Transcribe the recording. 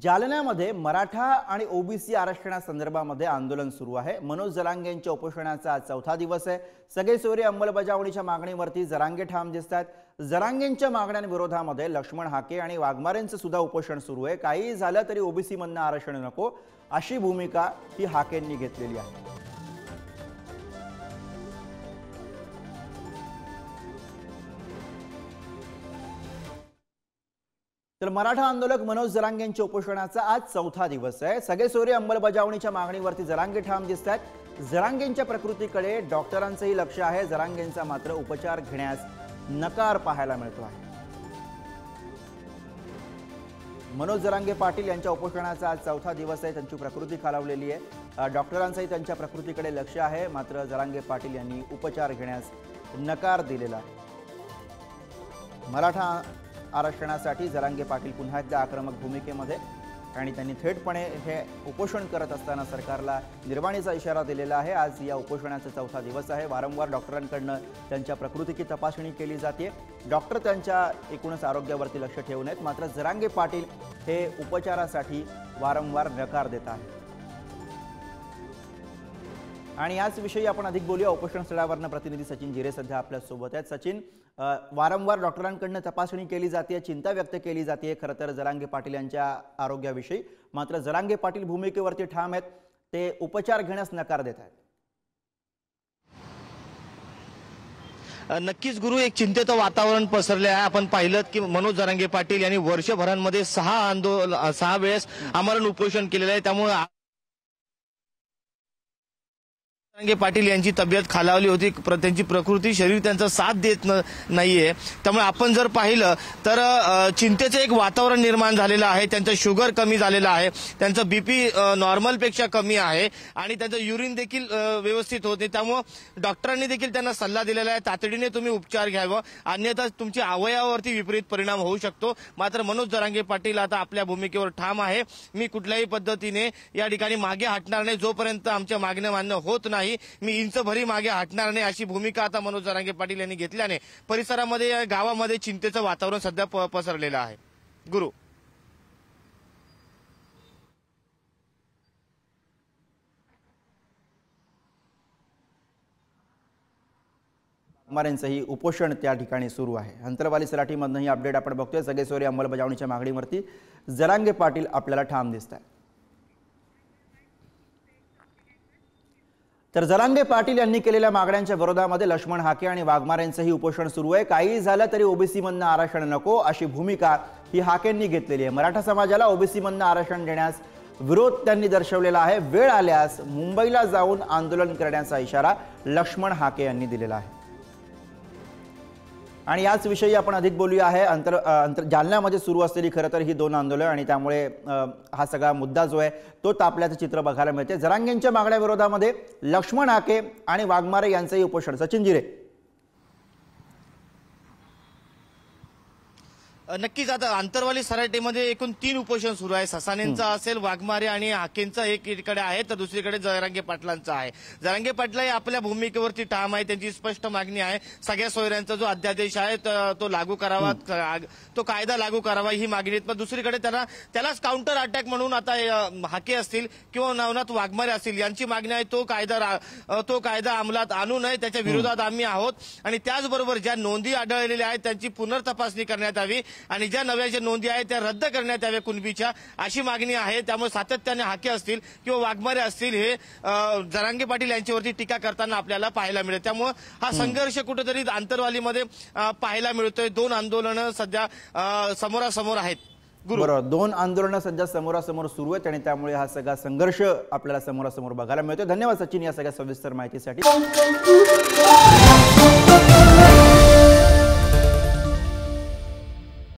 जालन्यामध्ये मराठा आणि ओबीसी आरक्षणासंदर्भामध्ये आंदोलन सुरू आहे। मनोज जरांगे यांच्या उपोषणाचा आज चौथा दिवस आहे। सगळे सोयरे अंमलबजावणीच्या मागणीवरती जरांगे ठाम दिसतात। जरांगेंच्या मागण्यांविरोधामध्ये लक्ष्मण हाके आणि वाघमारेंचं सुद्धा उपोषण सुरू आहे। काही झालं तरी ओबीसी मधनं आरक्षण नको अशी भूमिका ही हाकेंनी घेतलेली आहे। तर मराठा आंदोलक मनोज जरांगे यांच्या उपोषणाचा आज चौथा दिवस आहे। सगळे सोयरे अंमलबजावणीच्या मागणीवरती जरांगे ठाम दिसतात। जरांगेंच्या प्रकृतीकडे डॉक्टरांचंही लक्ष आहे। जरांगेंचा मात्र उपचार घेण्यास नकार पाहायला मिळतो आहे। मनोज जरांगे पाटील यांच्या उपोषणाचा आज चौथा दिवस आहे। त्यांची प्रकृती खालावलेली आहे। डॉक्टरांचंही त्यांच्या प्रकृतीकडे लक्ष आहे। मात्र जरांगे पाटील यांनी उपचार घेण्यास नकार दिलेला आहे। मराठा आरक्षणासाठी जरांगे पाटील पुन्हा एकदा आक्रमक भूमिकेमध्ये आणि त्यांनी थेटपणे हे उपोषण करत असताना सरकारला निर्वाणीचा इशारा दिलेला आहे। आज या उपोषणाचा चौथा दिवस आहे। वारंवार डॉक्टरांकडून त्यांच्या प्रकृतीची तपासणी केली जाते। डॉक्टर त्यांच्या एकूणच आरोग्यावरती लक्ष ठेवून आहेत। मात्र जरांगे पाटील हे उपचारासाठी वारंवार नकार देत आहेत। आणि याच विषयी आपण अधिक बोलूया। उपोषण स्थळावरनं प्रतिनिधी सचिन जिरे सध्या आपल्या सोबत आहेत। सचिन, वारंवार डॉक्टरांकडून तपासणी केली जाते, चिंता व्यक्त केली जाते खरं तर जरांगे पाटील यांच्या आरोग्याविषयी। मात्र जरांगे पाटील भूमिकेवरती ठाम आहेत, ते उपचार घेण्यास नकार देत आहेत। नक्कीच गुरु, एक चिंतेचं वातावरण पसरले आहे। आपण पाहिलं की मनोज जरांगे पाटील यांनी वर्षभरांमध्ये 6 वेळेस आमरण उपोषण केलेलं आहे। त्यामुळे जरांगे पाटील यांची तब्येत खालावली होती, त्यांची प्रकृती शरीर त्यांचा साथ देत नाहीये। त्यामुळे आपण जर पाहिलं तर चिंतेचं एक वातावरण निर्माण झालेलं आहे। त्यांचं शुगर कमी झालेलं आहे, त्यांचं बीपी नॉर्मल पेक्षा कमी आहे आणि त्यांचं युरिन देखील व्यवस्थित होते। त्यामुळे डॉक्टरांनी देखील त्यांना सल्ला दिलेला आहे, तातडीने तुम्ही उपचार घ्यावा, अन्यथा तुमच्या अवयवावरती विपरीत परिणाम होऊ शकतो। मात्र मनोज जरांगे पाटील आता आपल्या भूमिकेवर ठाम आहे। मी कुठल्याही पद्धतीने या ठिकाणी मागे हटणार नाही, जोपर्यंत आमच्या मागण्या मान्य होत नाही मी इंचभरी मागे हटणार नाही, अशी भूमिका आता मनोज जरांगे पाटील यांनी घेतल्याने परिसरामध्ये गावामध्ये चिंतेचं वातावरण सध्या पसरलेलं आहे। गुरु, वाघमारेंचंही उपोषण त्या ठिकाणी सुरू आहे। अंतरवाली सलाठीमधनं ही अपडेट आपण बघतोय। सगळे सोयरे अंमलबजावणीच्या मागणीवरती जरांगे पाटील आपल्याला ठाम दिसतात। तर जरांगे पाटील यांनी केलेल्या मागण्यांच्या विरोधामध्ये लक्ष्मण हाके आणि वाघमारेंचंही उपोषण सुरू आहे। काही झालं तरी ओबीसी मधनं आरक्षण नको अशी भूमिका ही हाकेंनी घेतलेली आहे। मराठा समाजाला ओबीसी मधनं आरक्षण देण्यास विरोध त्यांनी दर्शवलेला आहे। वेळ आल्यास मुंबईला जाऊन आंदोलन करण्याचा इशारा लक्ष्मण हाके यांनी दिलेला आहे। आणि याच विषयी आपण अधिक बोलूया आहे। जालन्यामध्ये सुरू असलेली खरं तर ही दोन आंदोलन आणि त्यामुळे हा सगळा मुद्दा जो आहे तो तापल्याचं चित्र बघायला मिळते। जरांगेंच्या मागण्याविरोधामध्ये लक्ष्मण हाके आणि वाघमारे यांचंही उपोषण। सचिन जिरे, नक्कीच आता अंतरवाली सराटीमध्ये एकूण 3 उपोषण सुरू आहे। ससानेंचा असेल, वाघमारे आणि हाकेंचा एकीकडे आहे, तर दुसरीकडे जरांगे पाटलांचा आहे। जरांगे पाटील आपल्या भूमिकेवरती ठाम आहे। त्यांची स्पष्ट मागणी आहे, सगळ्या सोयऱ्यांचा जो अध्यादेश आहे तो लागू करावा, तो कायदा लागू करावा ही मागणी आहे। पण दुसरीकडे त्यालाच काउंटर अटॅक म्हणून आता हाके असतील किंवा नवनाथ वाघमारे असतील यांची मागणी आहे, तो कायदा अंमलात आणू नये, त्याच्या विरोधात आम्ही आहोत। आणि त्याचबरोबर ज्या नोंदी आढळलेल्या आहेत त्यांची पुनर्तपासणी करण्यात यावी आणि ज्या नव्या ज्या नोंदी आहेत त्या रद्द करण्यात याव्या कुणबीच्या, अशी मागणी आहे। त्यामुळे सातत्याने हाके असतील किंवा वाघमारे असतील हे जरांगे पाटील यांच्यावरती टीका करताना आपल्याला पाहायला मिळेल। त्यामुळे हा संघर्ष कुठेतरी अंतरवालीमध्ये पाहायला मिळतोय। 2 आंदोलनं सध्या समोरासमोर आहेत। बरोबर, 2 आंदोलनं सध्या समोरासमोर सुरू आहेत आणि त्यामुळे हा सगळा संघर्ष आपल्याला समोरासमोर बघायला मिळतोय। धन्यवाद सचिन या सगळ्या सविस्तर माहितीसाठी।